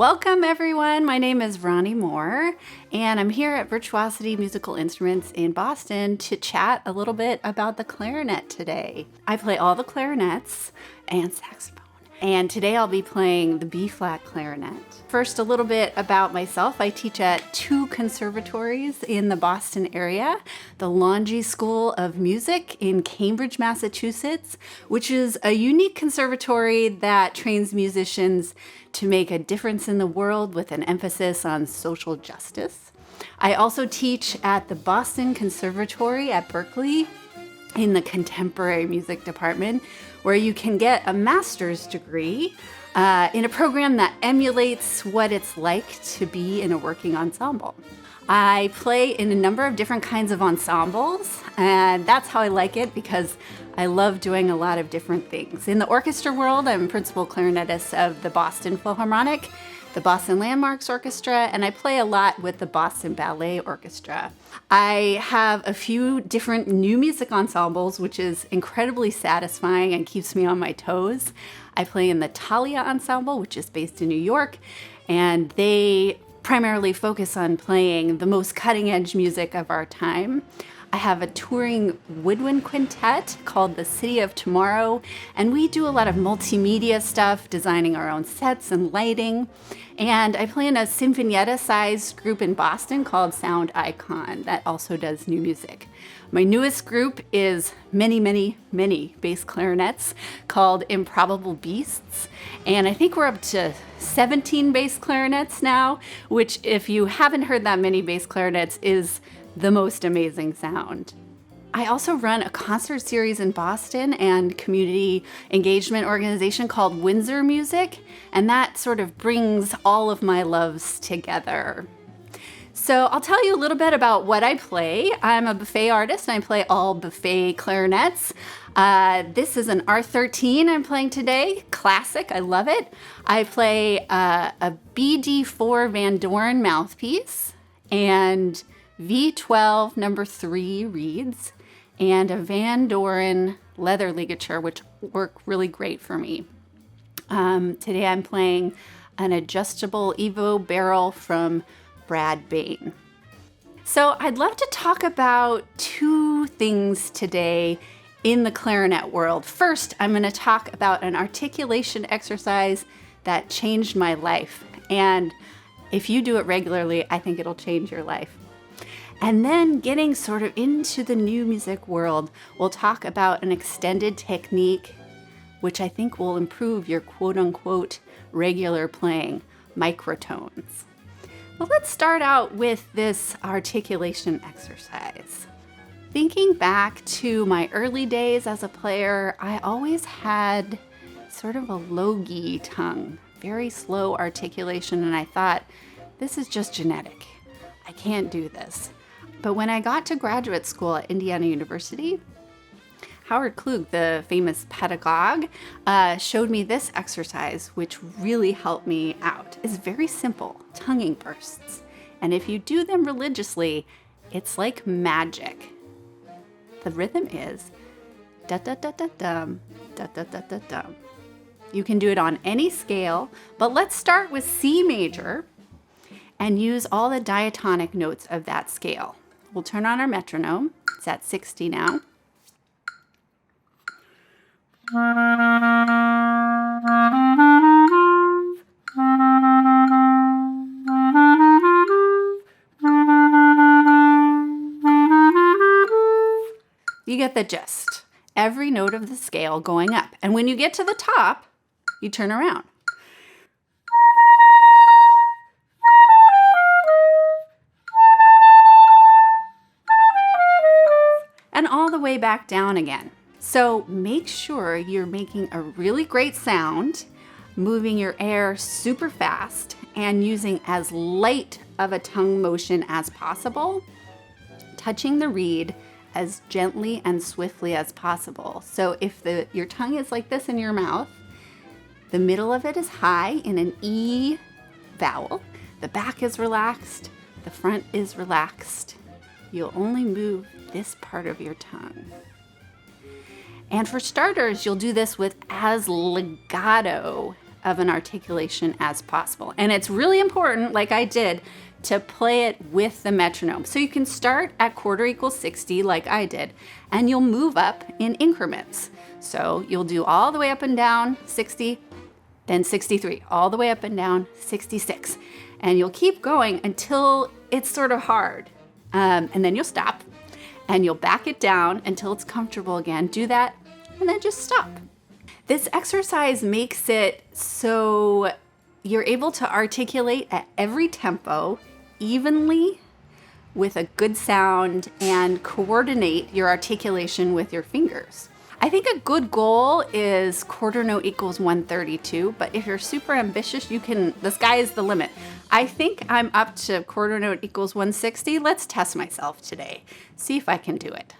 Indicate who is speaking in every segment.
Speaker 1: Welcome everyone, my name is Rane Moore and I'm here at Virtuosity Musical Instruments in Boston to chat a little bit about the clarinet today. I play all the clarinets and saxophone, and today I'll be playing the B-flat clarinet. First, a little bit about myself. I teach at two conservatories in the Boston area, the Longy School of Music in Cambridge, Massachusetts, which is a unique conservatory that trains musicians to make a difference in the world with an emphasis on social justice. I also teach at the Boston Conservatory at Berklee in the Contemporary Music Department, where you can get a master's degree in a program that emulates what it's like to be in a working ensemble. I play in a number of different kinds of ensembles, and that's how I like it because I love doing a lot of different things. In the orchestra world, I'm principal clarinetist of the Boston Philharmonic, the Boston Landmarks Orchestra, and I play a lot with the Boston Ballet Orchestra. I have a few different new music ensembles, which is incredibly satisfying and keeps me on my toes. I play in the Talia Ensemble, which is based in New York, and they primarily focus on playing the most cutting-edge music of our time. I have a touring woodwind quintet called the City of Tomorrow, and we do a lot of multimedia stuff, designing our own sets and lighting. And I play in a sinfonietta-sized group in Boston called Sound Icon that also does new music. My newest group is many bass clarinets called Improbable Beasts, and I think we're up to 17 bass clarinets now, which, if you haven't heard that many bass clarinets, is the most amazing sound. I also run a concert series in Boston and community engagement organization called Windsor Music, and that sort of brings all of my loves together. So I'll tell you a little bit about what I play. I'm a buffet artist and I play all buffet clarinets. This is an R13 I'm playing today, classic, I love it. I play a BD4 Van Doren mouthpiece and V12 number 3 reeds, and a Van Doren leather ligature, which work really great for me. Today I'm playing an adjustable Evo barrel from Brad Bain. So I'd love to talk about two things today in the clarinet world. First, I'm going to talk about an articulation exercise that changed my life. And if you do it regularly, I think it'll change your life. And then getting sort of into the new music world, we'll talk about an extended technique, which I think will improve your quote-unquote regular playing, microtones. Well, let's start out with this articulation exercise. Thinking back to my early days as a player, I always had sort of a low-G tongue, very slow articulation, and I thought, this is just genetic. I can't do this. But when I got to graduate school at Indiana University, Howard Klug, the famous pedagogue, showed me this exercise, which really helped me out. It's very simple, tonguing bursts. And if you do them religiously, it's like magic. The rhythm is da-da-da-da-dum, da-da-da-da-dum. You can do it on any scale, but let's start with C major and use all the diatonic notes of that scale. We'll turn on our metronome. It's at 60 now. You get the gist. Every note of the scale going up. And when you get to the top, you turn around. And all the way back down again. So make sure you're making a really great sound, moving your air super fast, and using as light of a tongue motion as possible, touching the reed as gently and swiftly as possible. So if your tongue is like this in your mouth, the middle of it is high in an E vowel, the back is relaxed, the front is relaxed. You'll only move this part of your tongue. And for starters, you'll do this with as legato of an articulation as possible. And it's really important, like I did, to play it with the metronome. So you can start at quarter equals 60 like I did, and you'll move up in increments. So you'll do all the way up and down 60, then 63, all the way up and down 66. And you'll keep going until it's sort of hard. And then you'll stop and you'll back it down until it's comfortable again. Do that and then just stop. This exercise makes it so you're able to articulate at every tempo evenly with a good sound and coordinate your articulation with your fingers. I think a good goal is quarter note equals 132, but if you're super ambitious, the sky is the limit. I think I'm up to quarter note equals 160. Let's test myself today. See if I can do it.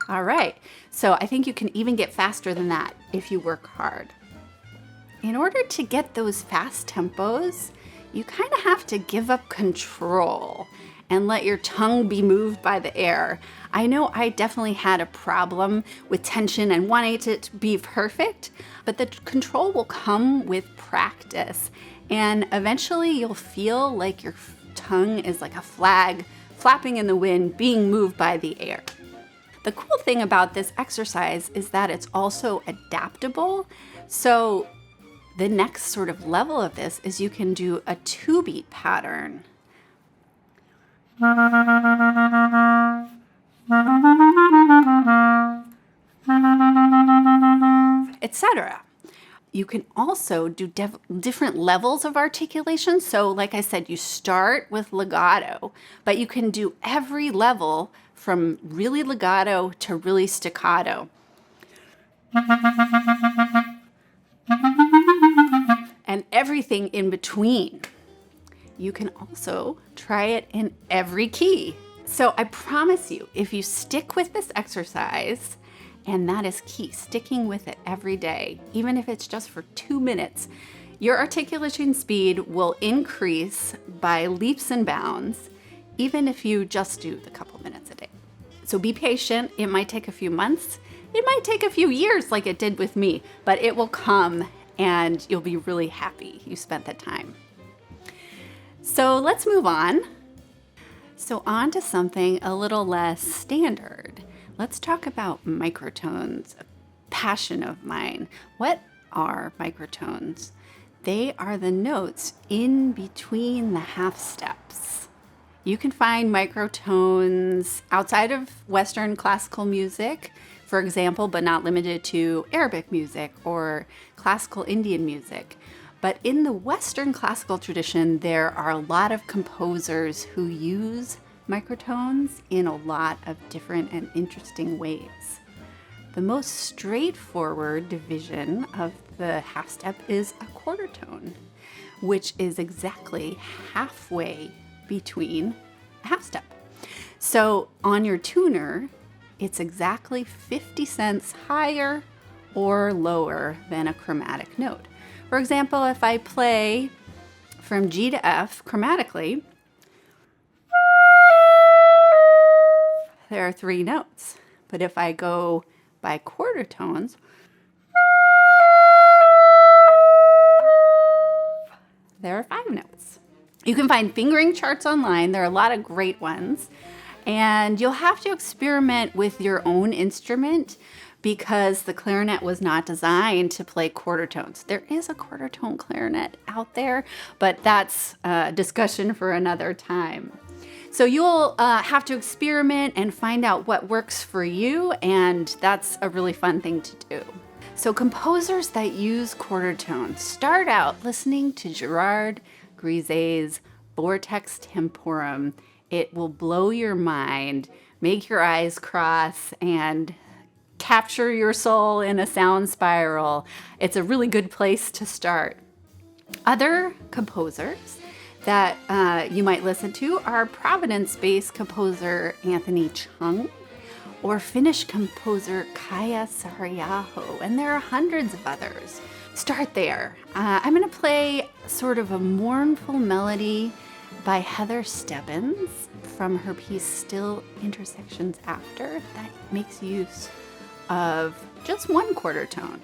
Speaker 1: All right, so I think you can even get faster than that if you work hard. In order to get those fast tempos, you kind of have to give up control and let your tongue be moved by the air. I know I definitely had a problem with tension and wanting it to be perfect, but the control will come with practice. And eventually you'll feel like your tongue is like a flag flapping in the wind, being moved by the air. The cool thing about this exercise is that it's also adaptable. So the next sort of level of this is you can do a 2-beat pattern. Etc. You can also do different levels of articulation. So like I said, you start with legato, but you can do every level from really legato to really staccato. And everything in between. You can also try it in every key. So I promise you, if you stick with this exercise, and that is key, sticking with it every day, even if it's just for 2 minutes, your articulation speed will increase by leaps and bounds, even if you just do the couple minutes a day. So be patient. It might take a few months. It might take a few years like it did with me, but it will come and you'll be really happy you spent the time. So let's move on. So on to something a little less standard. Let's talk about microtones, a passion of mine. What are microtones? They are the notes in between the half steps. You can find microtones outside of Western classical music, for example, but not limited to Arabic music or classical Indian music. But in the Western classical tradition, there are a lot of composers who use microtones in a lot of different and interesting ways. The most straightforward division of the half step is a quartertone, which is exactly halfway between a half step. So on your tuner, it's exactly 50 cents higher or lower than a chromatic note. For example, if I play from G to F chromatically, there are 3 notes. But if I go by quarter tones, there are 5 notes. You can find fingering charts online. There are a lot of great ones. And you'll have to experiment with your own instrument because the clarinet was not designed to play quarter tones. There is a quarter-tone clarinet out there, but that's a discussion for another time. So you'll have to experiment and find out what works for you, and that's a really fun thing to do. So composers that use quarter tones, start out listening to Gerard Griset's Vortex Temporum. It will blow your mind, make your eyes cross, and capture your soul in a sound spiral. It's a really good place to start. Other composers that you might listen to are Providence-based composer Anthony Chung or Finnish composer Kaija Saariaho, and there are hundreds of others. Start there. I'm going to play sort of a mournful melody by Heather Stebbins from her piece Still Intersections After, that makes use of just one quarter tone.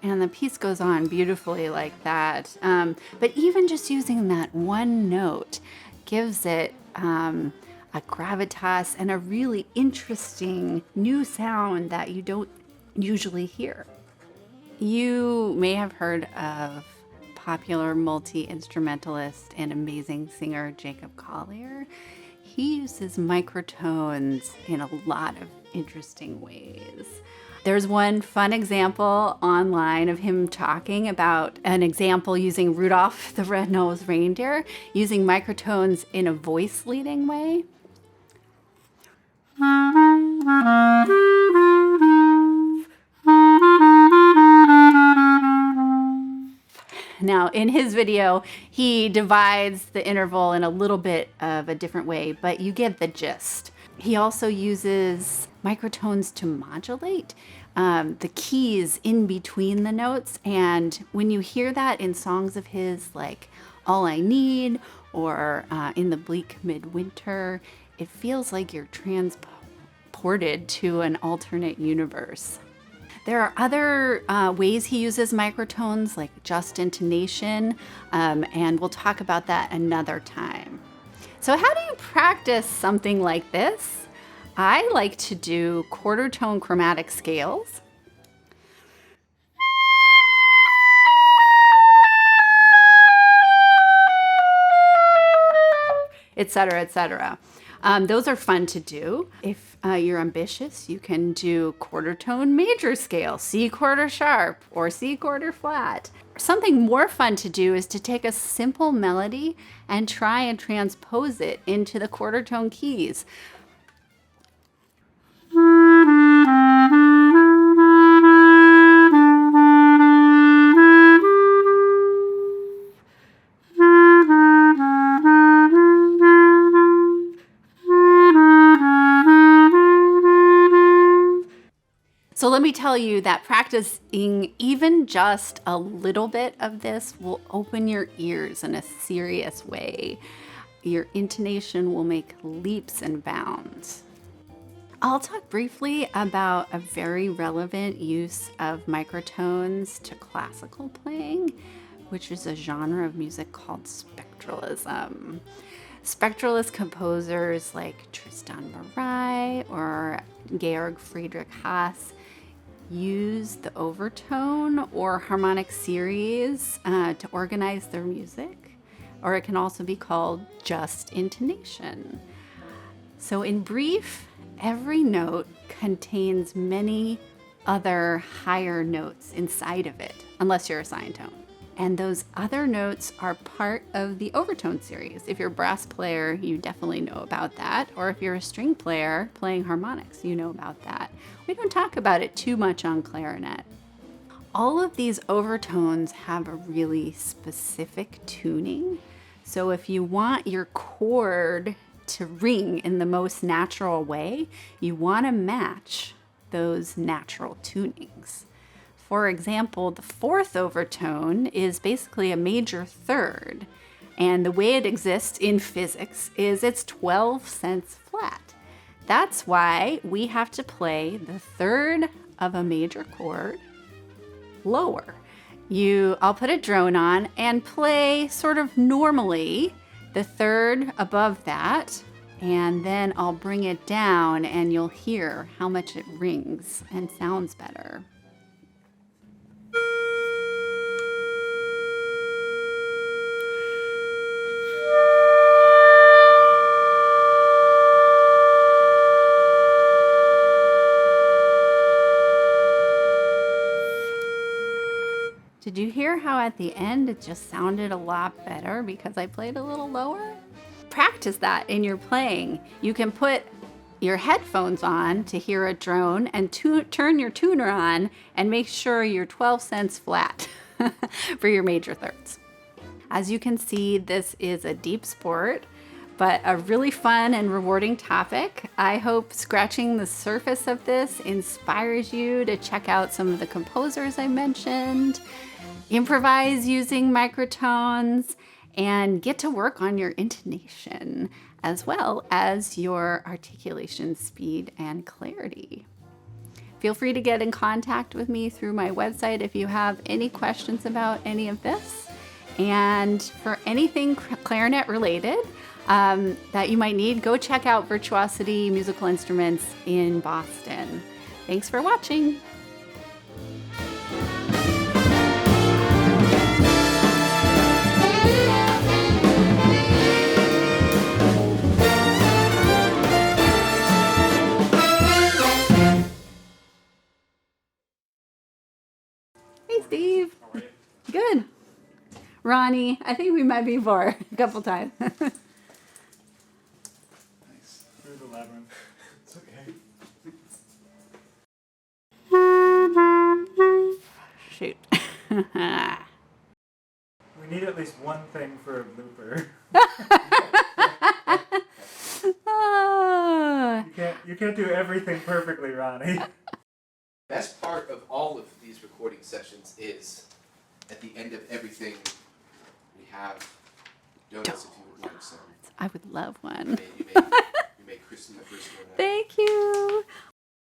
Speaker 1: And the piece goes on beautifully like that. But even just using that one note gives it a gravitas and a really interesting new sound that you don't usually hear. You may have heard of popular multi-instrumentalist and amazing singer Jacob Collier. He uses microtones in a lot of interesting ways. There's one fun example online of him talking about an example using Rudolph the Red-Nosed Reindeer, using microtones in a voice leading way. Now, in his video, he divides the interval in a little bit of a different way, but you get the gist. He also uses microtones to modulate the keys in between the notes. And when you hear that in songs of his, like All I Need or In the Bleak Midwinter, it feels like you're transported to an alternate universe. There are other ways he uses microtones, like just intonation, and we'll talk about that another time. So how do you practice something like this? I like to do quarter tone chromatic scales. Etc., etc. Those are fun to do. If you're ambitious, you can do quarter tone major scale, C quarter sharp or C quarter flat. Something more fun to do is to take a simple melody and try and transpose it into the quarter tone keys. So let me tell you that practicing even just a little bit of this will open your ears in a serious way. Your intonation will make leaps and bounds. I'll talk briefly about a very relevant use of microtones to classical playing, which is a genre of music called spectralism. Spectralist composers like Tristan Bareilles or Georg Friedrich Haas use the overtone or harmonic series to organize their music, or it can also be called just intonation. So in brief, every note contains many other higher notes inside of it, unless you're a sine tone. And those other notes are part of the overtone series. If you're a brass player, you definitely know about that. Or if you're a string player playing harmonics, you know about that. We don't talk about it too much on clarinet. All of these overtones have a really specific tuning. So if you want your chord to ring in the most natural way, you want to match those natural tunings. For example, the fourth overtone is basically a major third, and the way it exists in physics is it's 12 cents flat. That's why we have to play the third of a major chord lower. I'll put a drone on and play sort of normally the third above that, and then I'll bring it down and you'll hear how much it rings and sounds better. Did you hear how at the end it just sounded a lot better because I played a little lower? practice that in your playing. You can put your headphones on to hear a drone and turn your tuner on and make sure you're 12 cents flat for your major thirds. As you can see, this is a deep sport, but a really fun and rewarding topic. I hope scratching the surface of this inspires you to check out some of the composers I mentioned, improvise using microtones, and get to work on your intonation, as well as your articulation speed and clarity. Feel free to get in contact with me through my website if you have any questions about any of this. And for anything clarinet related that you might need, go check out Virtuosity Musical Instruments in Boston. Thanks for watching. Hey, Steve. Good. Ronnie, I think we might be bored a couple times.
Speaker 2: Nice. Through the labyrinth. It's okay.
Speaker 1: Shoot.
Speaker 2: We need at least one thing for a blooper. You can't do everything perfectly, Ronnie.
Speaker 3: Best part of all of these recording sessions is, at the end of everything, we have donuts if you would like some.
Speaker 1: I would love one.
Speaker 3: You may Kristen the first one.
Speaker 1: Thank you.